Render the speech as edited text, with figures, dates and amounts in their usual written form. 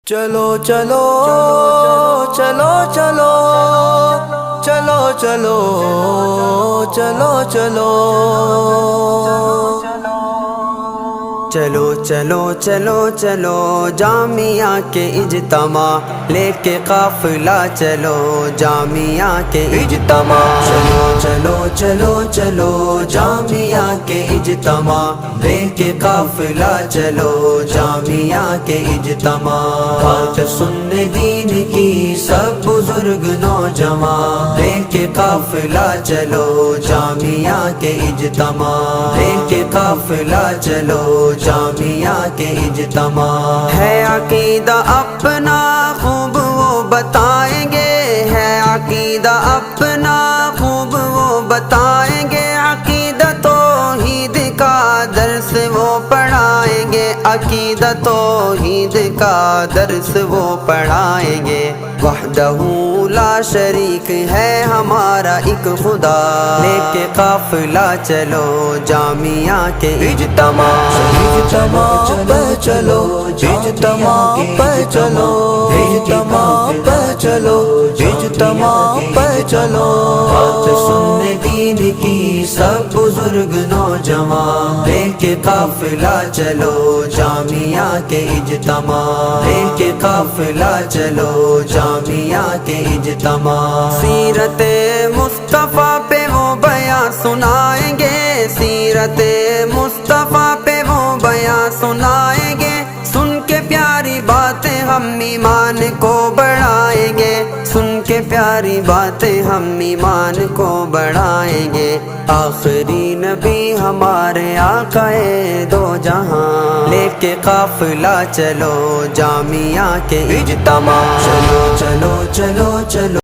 چلو چلو چلو چلو چلو چلو چلو چلو چلو چلو چلو چلو جامعہ کے اجتماع لے کے قافلہ چلو جامعہ کے اجتماع چلو چلو چلو چلو جامعہ کے اجتماع لے کے قافلہ چلو جامعہ کے اجتماع بات سننے دین کی سب بزرگ نوجوان لے کے قافلہ چلو جامعہ کے اجتماع لے کے قافلہ چلو جامعہ کے اجتماع ہے عقیدہ اپنا خوب وہ بتائیں گے ہے عقیدہ اپنا خوب وہ بتائیں گے عقیدہ توحید کا درس وہ پڑھائیں گے عقیدہ توحید کا درس وہ پڑھائیں گے وحدہ لا شریک ہے ہمارا ایک خدا لے کے قافلہ چلو جامعہ کے اجتماع اجتماع پہ چلو اجتماع پہ چلو اجتماع پہ چلو اجتماع پہ چلو بات سننے دین کی سب بزرگ نوجوان لے کے قافلہ چلو جامعہ کے اجتماع لے کے قافلہ چلو جامعہ کے اجتماع سیرت مصطفیٰ پہ وہ بیان سنائیں گے سیرت مصطفیٰ پہ وہ بیان سنائیں گے سن کے پیاری باتیں ہم ایمان کو بڑھائیں گے سن کے پیاری باتیں ہم ایمان کو بڑھائیں گے آخری نبی ہمارے آقا دو جہاں لے کے قافلہ چلو جامعہ کے اجتماع چلو چلو چلو چلو